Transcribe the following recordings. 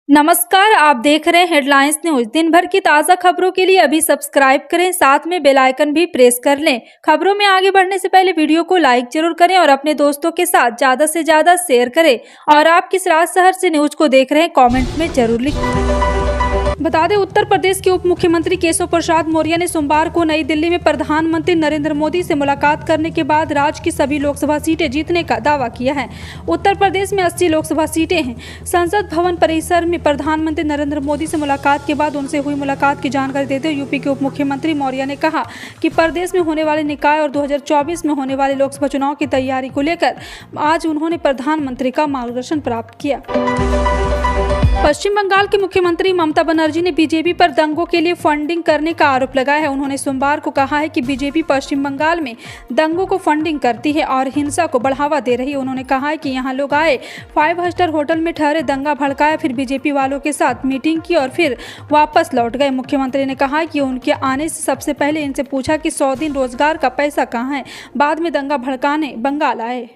नमस्कार, आप देख रहे हैं हेडलाइंस न्यूज। दिन भर की ताज़ा खबरों के लिए अभी सब्सक्राइब करें, साथ में बेल आइकन भी प्रेस कर लें। खबरों में आगे बढ़ने से पहले वीडियो को लाइक जरूर करें और अपने दोस्तों के साथ ज़्यादा से ज़्यादा शेयर करें। और आप किस राज्य शहर से न्यूज को देख रहे हैं, कमेंट में जरूर लिखें। बता दें, उत्तर प्रदेश के उप मुख्यमंत्री केशव प्रसाद मौर्य ने सोमवार को नई दिल्ली में प्रधानमंत्री नरेंद्र मोदी से मुलाकात करने के बाद राज्य की सभी लोकसभा सीटें जीतने का दावा किया है। उत्तर प्रदेश में 80 लोकसभा सीटें हैं। संसद भवन परिसर में प्रधानमंत्री नरेंद्र मोदी से मुलाकात के बाद उनसे हुई मुलाकात की जानकारी देते हुए यूपी के उप मुख्यमंत्री मौर्य ने कहा कि प्रदेश में होने वाले निकाय और 2024 में होने वाले लोकसभा चुनाव की तैयारी को लेकर आज उन्होंने प्रधानमंत्री का मार्गदर्शन प्राप्त किया। पश्चिम बंगाल की मुख्यमंत्री ममता बनर्जी ने बीजेपी पर दंगों के लिए फंडिंग करने का आरोप लगाया है। उन्होंने सोमवार को कहा है कि बीजेपी पश्चिम बंगाल में दंगों को फंडिंग करती है और हिंसा को बढ़ावा दे रही है। उन्होंने कहा है कि यहां लोग आए, 5 स्टार होटल में ठहरे, दंगा भड़काया, फिर बीजेपी वालों के साथ मीटिंग की और फिर वापस लौट गए। मुख्यमंत्री ने कहा कि उनके आने से सबसे पहले इनसे पूछा कि 100 दिन रोजगार का पैसा कहाँ है, बाद में दंगा भड़काने बंगाल आए।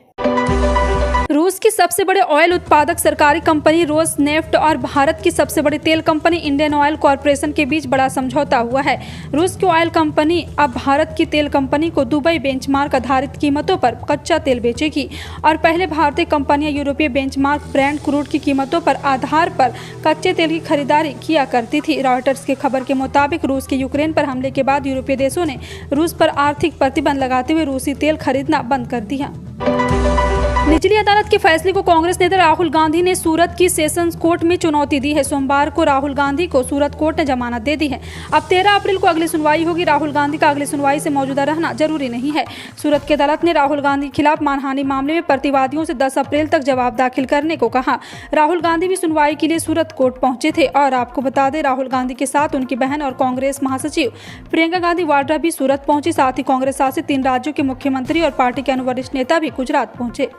रूस की सबसे बड़े ऑयल उत्पादक सरकारी कंपनी रोसनेफ्ट और भारत की सबसे बड़ी तेल कंपनी इंडियन ऑयल कॉरपोरेशन के बीच बड़ा समझौता हुआ है। रूस की ऑयल कंपनी अब भारत की तेल कंपनी को दुबई बेंचमार्क आधारित कीमतों पर कच्चा तेल बेचेगी और पहले भारतीय कंपनियां यूरोपीय बेंचमार्क ब्रेंट क्रूड की कीमतों पर आधार पर कच्चे तेल की खरीदारी किया करती थी। रॉयटर्स की खबर के मुताबिक रूस के यूक्रेन पर हमले के बाद यूरोपीय देशों ने रूस पर आर्थिक प्रतिबंध लगाते हुए रूसी तेल खरीदना बंद कर दिया। निचली अदालत के फैसले को कांग्रेस नेता राहुल गांधी ने सूरत की सेशंस कोर्ट में चुनौती दी है। सोमवार को राहुल गांधी को सूरत कोर्ट ने जमानत दे दी है। अब 13 अप्रैल को अगली सुनवाई होगी। राहुल गांधी का अगली सुनवाई से मौजूदा रहना जरूरी नहीं है। सूरत की अदालत ने राहुल गांधी के खिलाफ मानहानि मामले में प्रतिवादियों से 10 अप्रैल तक जवाब दाखिल करने को कहा। राहुल गांधी भी सुनवाई के लिए सूरत कोर्ट पहुंचे थे और आपको बता दें, राहुल गांधी के साथ उनकी बहन और कांग्रेस महासचिव प्रियंका गांधी वाड्रा भी सूरत पहुंची। साथ ही कांग्रेस शासित 3 राज्यों के मुख्यमंत्री और पार्टी के अन्य वरिष्ठ नेता भी गुजरात पहुंचे।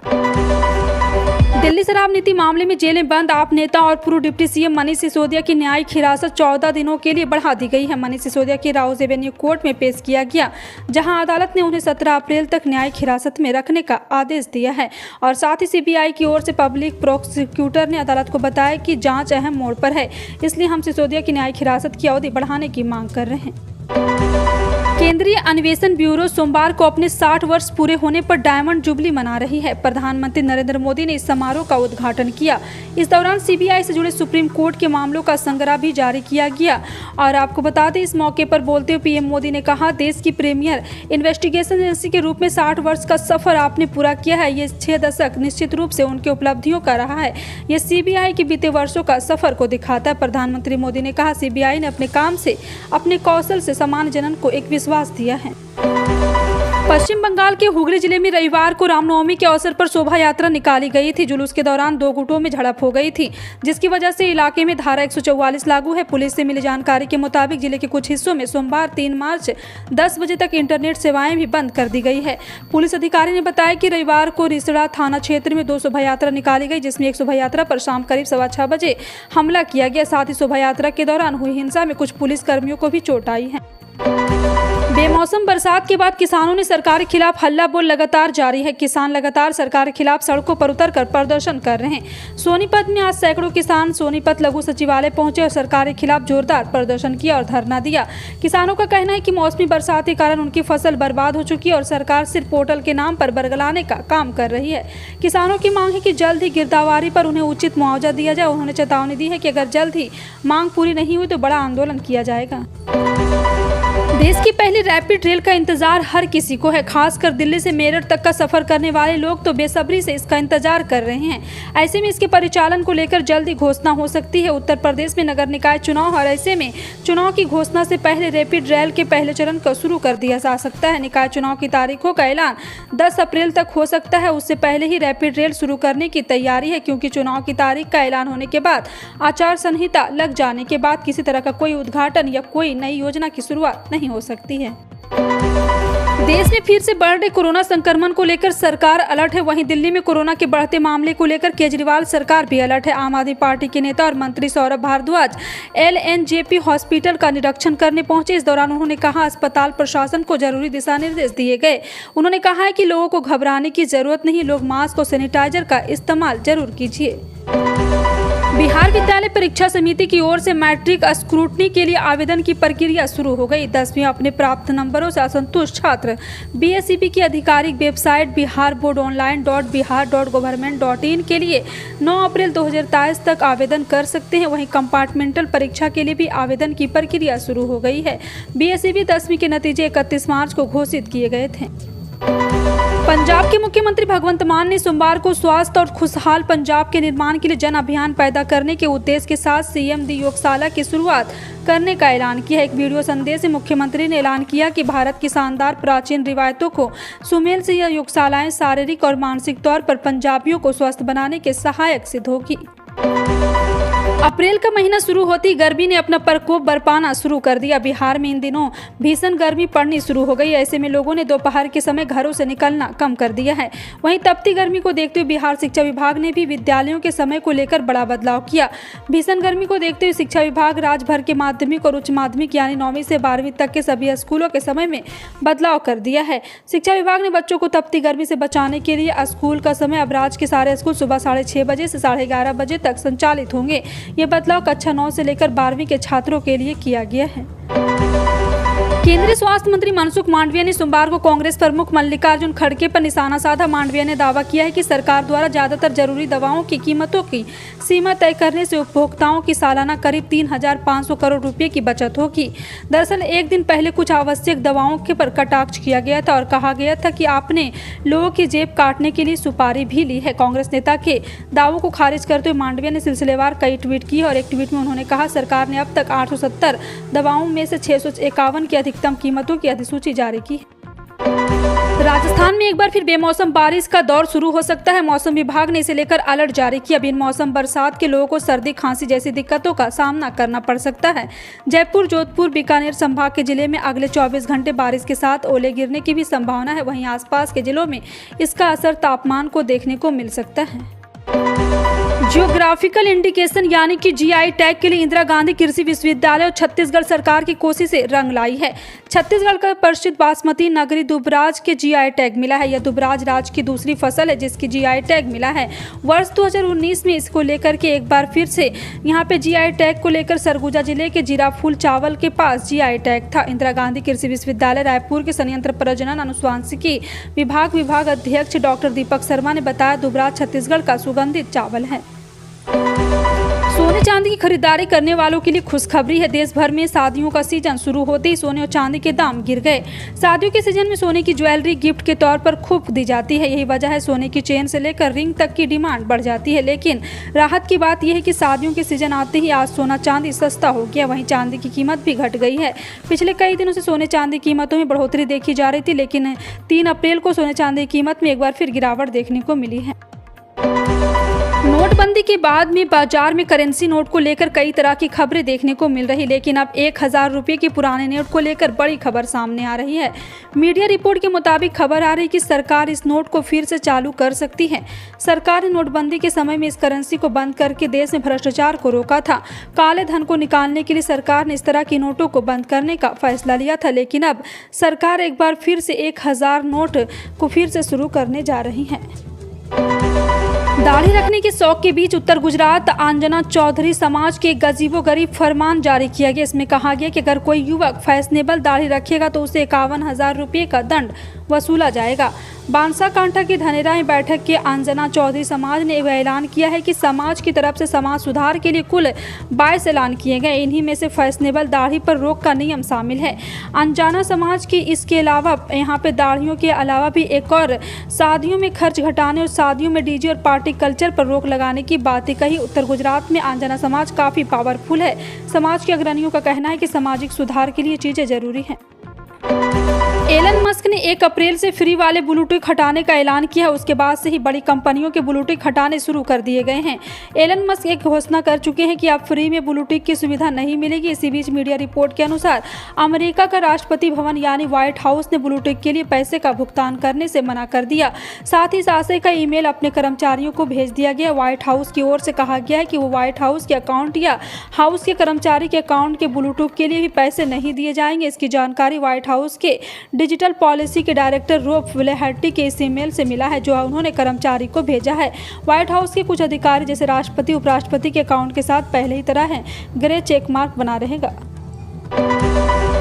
दिल्ली शराब नीति मामले में जेल में बंद आप नेता और पूर्व डिप्टी सीएम मनीष सिसोदिया की न्यायिक हिरासत 14 दिनों के लिए बढ़ा दी गई है। मनीष सिसोदिया की राउज एवेन्यू कोर्ट में पेश किया गया, जहां अदालत ने उन्हें 17 अप्रैल तक न्यायिक हिरासत में रखने का आदेश दिया है। और साथ ही सीबीआई की ओर से पब्लिक प्रोसिक्यूटर ने अदालत को बताया कि जांच अहम मोड़ पर है, इसलिए हम सिसोदिया की न्यायिक हिरासत की अवधि बढ़ाने की मांग कर रहे हैं। केंद्रीय अन्वेषण ब्यूरो सोमवार को अपने 60 वर्ष पूरे होने पर डायमंड जुबली मना रही है। प्रधानमंत्री नरेंद्र मोदी ने इस समारोह का उद्घाटन किया। इस दौरान सीबीआई से जुड़े सुप्रीम कोर्ट के मामलों का संग्रह भी जारी किया गया। और आपको बता दें, इस मौके पर बोलते हुए पीएम मोदी ने कहा, देश की प्रीमियर इन्वेस्टिगेशन एजेंसी के रूप में 60 वर्ष का सफर आपने पूरा किया है। ये 6 दशक निश्चित रूप से उनके उपलब्धियों का रहा है। ये सीबीआई के बीते वर्षों का सफर को दिखाता है। प्रधानमंत्री मोदी ने कहा, सीबीआई ने अपने काम से, अपने कौशल से सामान्य जनन को एक विश्वास दिया है। पश्चिम बंगाल के हुगली जिले में रविवार को रामनवमी के अवसर पर शोभा यात्रा निकाली गई थी। जुलूस के दौरान 2 गुटों में झड़प हो गई थी, जिसकी वजह से इलाके में धारा 144 लागू है। पुलिस से मिली जानकारी के मुताबिक जिले के कुछ हिस्सों में सोमवार 3 मार्च 10 बजे तक इंटरनेट सेवाएं भी बंद कर दी गई है। पुलिस अधिकारी ने बताया कि रविवार को रिसड़ा थाना क्षेत्र में 2 शोभा यात्रा निकाली गई, जिसमें एक शोभा यात्रा पर शाम करीब 6:15 बजे हमला किया गया। साथ ही शोभा यात्रा के दौरान हुई हिंसा में कुछ पुलिस कर्मियों को भी चोट आई है। बेमौसम बरसात के बाद किसानों ने सरकार के खिलाफ हल्ला बोल लगातार जारी है। किसान लगातार सरकार के खिलाफ सड़कों पर उतरकर प्रदर्शन कर रहे हैं। सोनीपत में आज सैकड़ों किसान सोनीपत लघु सचिवालय पहुंचे और सरकार के खिलाफ जोरदार प्रदर्शन किया और धरना दिया। किसानों का कहना है कि मौसमी बरसात के कारण उनकी फसल बर्बाद हो चुकी है और सरकार सिर्फ पोर्टल के नाम पर बरगलाने का काम कर रही है। किसानों की मांग है कि जल्द ही गिरदावरी पर उन्हें उचित मुआवजा दिया जाए। उन्होंने चेतावनी दी है कि अगर जल्द ही मांग पूरी नहीं हुई तो बड़ा आंदोलन किया जाएगा। देश की पहली रैपिड रेल का इंतजार हर किसी को है। खासकर दिल्ली से मेरठ तक का सफर करने वाले लोग तो बेसब्री से इसका इंतजार कर रहे हैं। ऐसे में इसके परिचालन को लेकर जल्द ही घोषणा हो सकती है। उत्तर प्रदेश में नगर निकाय चुनाव और ऐसे में चुनाव की घोषणा से पहले रैपिड रेल के पहले चरण को शुरू कर दिया जा सकता है। निकाय चुनाव की तारीखों का ऐलान 10 अप्रैल तक हो सकता है। उससे पहले ही रैपिड रेल शुरू करने की तैयारी है, क्योंकि चुनाव की तारीख का ऐलान होने के बाद आचार संहिता लग जाने के बाद किसी तरह का कोई उद्घाटन या कोई नई योजना की शुरुआत नहीं हो सकती है। देश में फिर से बढ़ रहे कोरोना संक्रमण को लेकर सरकार अलर्ट है। वहीं दिल्ली में कोरोना के बढ़ते मामले को लेकर केजरीवाल सरकार भी अलर्ट है। आम आदमी पार्टी के नेता और मंत्री सौरभ भारद्वाज LNJP हॉस्पिटल का निरीक्षण करने पहुंचे। इस दौरान उन्होंने कहा, अस्पताल प्रशासन को जरूरी दिशा निर्देश दिए गए। उन्होंने कहा है कि लोगों को घबराने की जरूरत नहीं, लोग मास्क और सैनिटाइजर का इस्तेमाल जरूर कीजिए। बिहार विद्यालय परीक्षा समिति की ओर से मैट्रिक स्क्रूटनी के लिए आवेदन की प्रक्रिया शुरू हो गई। 10वीं अपने प्राप्त नंबरों से असंतुष्ट छात्र बीएसईबी की आधिकारिक वेबसाइट biharboardonline.bihar.government.in के लिए 9 अप्रैल 2023 तक आवेदन कर सकते हैं। वहीं कंपार्टमेंटल परीक्षा के लिए भी आवेदन की प्रक्रिया शुरू हो गई है। बीएसईबी 10वीं के नतीजे 31 मार्च को घोषित किए गए थे। पंजाब के मुख्यमंत्री भगवंत मान ने सोमवार को स्वास्थ्य और खुशहाल पंजाब के निर्माण के लिए जन अभियान पैदा करने के उद्देश्य के साथ सीएम दी योगशाला की शुरुआत करने का ऐलान किया। एक वीडियो संदेश में मुख्यमंत्री ने ऐलान किया कि भारत की शानदार प्राचीन रिवायतों को सुमेल से यह योगशालाएं शारीरिक और मानसिक तौर पर पंजाबियों को स्वस्थ बनाने के सहायक सिद्ध होगी। अप्रैल का महीना शुरू होती गर्मी ने अपना प्रकोप बरपाना शुरू कर दिया। बिहार में इन दिनों भीषण गर्मी पड़नी शुरू हो गई। ऐसे में लोगों ने दोपहर के समय घरों से निकलना कम कर दिया है। वहीं तपती गर्मी को देखते हुए बिहार शिक्षा विभाग ने भी विद्यालयों के समय को लेकर बड़ा बदलाव किया। भीषण गर्मी को देखते हुए शिक्षा विभाग राज्य भर के माध्यमिक और उच्च माध्यमिक यानी 9वीं से 12वीं तक के सभी स्कूलों के समय में बदलाव कर दिया है। शिक्षा विभाग ने बच्चों को तपती गर्मी से बचाने के लिए स्कूल का समय अब राज्य के सारे स्कूल सुबह 6:30 बजे से 11:30 बजे तक संचालित होंगे। ये बदलाव कक्षा 9 से लेकर 12वीं के छात्रों के लिए किया गया है। केंद्रीय स्वास्थ्य मंत्री मनसुख मांडविया ने सोमवार को कांग्रेस प्रमुख मल्लिकार्जुन खड़गे पर निशाना साधा। मांडविया ने दावा किया है कि सरकार द्वारा ज्यादातर जरूरी दवाओं की कीमतों की सीमा तय करने से उपभोक्ताओं की सालाना करीब 3,500 करोड़ रुपए की बचत होगी। दरअसल एक दिन पहले कुछ आवश्यक दवाओं के पर कटाक्ष किया गया था और कहा गया था कि आपने लोगों की जेब काटने के लिए सुपारी भी ली है। कांग्रेस नेता के दावों को खारिज करते हुए मांडविया ने सिलसिलेवार कई ट्वीट किए और एक ट्वीट में उन्होंने कहा सरकार ने अब तक 870 दवाओं में से 651 की अधिकतम कीमतों की अधिसूची जारी की। राजस्थान में एक बार फिर बेमौसम बारिश का दौर शुरू हो सकता है। मौसम विभाग ने इसे लेकर अलर्ट जारी किया। बिन मौसम बरसात के लोगों को सर्दी खांसी जैसी दिक्कतों का सामना करना पड़ सकता है। जयपुर, जोधपुर, बीकानेर संभाग के जिले में अगले 24 घंटे बारिश के साथ ओले गिरने की भी संभावना है। वहीं आसपास के जिलों में इसका असर तापमान को देखने को मिल सकता है। जियोग्राफिकल इंडिकेशन यानी कि जीआई टैग के लिए इंदिरा गांधी कृषि विश्वविद्यालय और छत्तीसगढ़ सरकार की कोशिशें रंग लाई है। छत्तीसगढ़ का प्रसिद्ध बासमती नगरी दुबराज के जीआई टैग मिला है। यह दुबराज राज्य की दूसरी फसल है जिसकी जीआई टैग मिला है। वर्ष 2019 में इसको लेकर के एक बार फिर से यहाँ पे जीआई टैग को लेकर सरगुजा जिले के जीराफूल चावल के पास जीआई टैग था। इंदिरा गांधी कृषि विश्वविद्यालय रायपुर के संयंत्र प्रजनन अनुवांशिकी विभाग अध्यक्ष डॉक्टर दीपक शर्मा ने बताया दुबराज छत्तीसगढ़ का सुगंधित चावल है। सोने चांदी की खरीदारी करने वालों के लिए खुशखबरी है। देश भर में शादियों का सीजन शुरू होते ही सोने और चांदी के दाम गिर गए। शादियों के सीजन में सोने की ज्वेलरी गिफ्ट के तौर पर खूब दी जाती है। यही वजह है सोने की चेन से लेकर रिंग तक की डिमांड बढ़ जाती है। लेकिन राहत की बात यह है कि शादियों के सीजन आते ही आज सोना चांदी सस्ता हो गया। वहीं चांदी की कीमत भी घट गई है। पिछले कई दिनों से सोने चांदी कीमतों में बढ़ोतरी देखी जा रही थी, लेकिन 3 अप्रैल को सोने चांदी की कीमत में एक बार फिर गिरावट देखने को मिली है। नोटबंदी के बाद में बाजार में करेंसी नोट को लेकर कई तरह की खबरें देखने को मिल रही, लेकिन अब 1000 रुपये के पुराने नोट को लेकर बड़ी खबर सामने आ रही है। मीडिया रिपोर्ट के मुताबिक खबर आ रही कि सरकार इस नोट को फिर से चालू कर सकती है। सरकार ने नोटबंदी के समय में इस करेंसी को बंद करके देश में भ्रष्टाचार को रोका था। काले धन को निकालने के लिए सरकार ने इस तरह की नोटों को बंद करने का फैसला लिया था, लेकिन अब सरकार एक बार फिर से 1000 नोट को फिर से शुरू करने जा रही है। दाढ़ी रखने के शौक के बीच उत्तर गुजरात आंजना चौधरी समाज के गजीबो गरीब फरमान जारी किया गया। इसमें कहा गया कि अगर कोई युवक फैशनेबल दाढ़ी रखेगा तो उसे 51,000 रुपये का दंड वसूला जाएगा। बांसाकांठा की धनेरा में बैठक के अंजना चौधरी समाज ने यह ऐलान किया है कि समाज की तरफ से समाज सुधार के लिए कुल 22 ऐलान किए गए। इन्हीं में से फैशनेबल दाढ़ी पर रोक का नियम शामिल है। अंजाना समाज की इसके अलावा यहाँ पे दाढ़ियों के अलावा भी एक और शादियों में खर्च घटाने और शादियों में डीजे और पार्टी कल्चर पर रोक लगाने की बातें कही। उत्तर गुजरात में अंजना समाज काफ़ी पावरफुल है। समाज के अग्रणियों का कहना है कि सामाजिक सुधार के लिए चीज़ें जरूरी हैं। एलन मस्क ने 1 अप्रैल से फ्री वाले ब्लूटूथ हटाने का ऐलान किया। उसके बाद से ही बड़ी कंपनियों के ब्लूटूथ हटाने शुरू कर दिए गए हैं। एलन मस्क एक घोषणा कर चुके हैं कि अब फ्री में ब्लूटूथ की सुविधा नहीं मिलेगी। इसी बीच मीडिया रिपोर्ट के अनुसार अमेरिका का राष्ट्रपति भवन यानी व्हाइट हाउस ने ब्लूटूथ के लिए पैसे का भुगतान करने से मना कर दिया। साथ ही इस आशय का ईमेल अपने कर्मचारियों को भेज दिया गया। व्हाइट हाउस की ओर से कहा गया है कि वो व्हाइट हाउस के अकाउंट या हाउस के कर्मचारी के अकाउंट के ब्लूटूथ के लिए भी पैसे नहीं दिए जाएंगे। इसकी जानकारी व्हाइट हाउस के डिजिटल पॉलिसी के डायरेक्टर रोब फ्लेहर्टी के इस ईमेल से मिला है, जो उन्होंने कर्मचारी को भेजा है। व्हाइट हाउस के कुछ अधिकारी जैसे राष्ट्रपति, उपराष्ट्रपति के अकाउंट के साथ पहले ही तरह है ग्रे चेक मार्क बना रहेगा।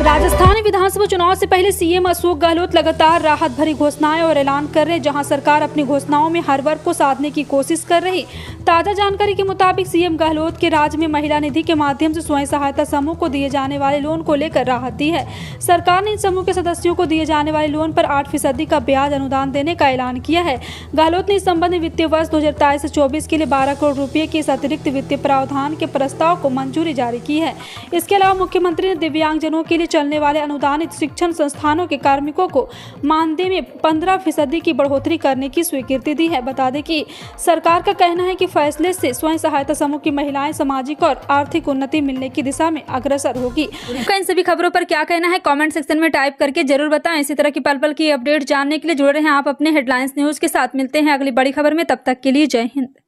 राजस्थान विधानसभा चुनाव से पहले सीएम अशोक गहलोत लगातार राहत भरी घोषणाएं और ऐलान कर रहे, जहां सरकार अपनी घोषणाओं में हर वर्ग को साधने की कोशिश कर रही। ताजा जानकारी के मुताबिक सीएम गहलोत के राज्य में महिला निधि के माध्यम से स्वयं सहायता समूह को दिए जाने वाले लोन को लेकर राहत दी है। सरकार ने इन समूह के सदस्यों को दिए जाने वाले लोन पर 8% का ब्याज अनुदान देने का ऐलान किया है। गहलोत ने इस संबंध में वित्तीय वर्ष 2023 से 24 के लिए 12 करोड़ रुपए के इस अतिरिक्त वित्तीय प्रावधान के प्रस्ताव को मंजूरी जारी की है। इसके अलावा मुख्यमंत्री ने दिव्यांगजनों के लिए चलने वाले अनुदानित शिक्षण संस्थानों के कार्मिकों को मानदेय में 15% की बढ़ोतरी करने की स्वीकृति दी है। बता दें कि सरकार का कहना है कि फैसले से स्वयं सहायता समूह की महिलाएं सामाजिक और आर्थिक उन्नति मिलने की दिशा में अग्रसर होगी। आपका इन सभी खबरों पर क्या कहना है, कमेंट सेक्शन में टाइप करके जरूर बताएं। इसी तरह की पल पल की अपडेट जानने के लिए जुड़े रहें आप अपने हेडलाइंस न्यूज के साथ। मिलते हैं अगली बड़ी खबर में, तब तक के लिए जय हिंद।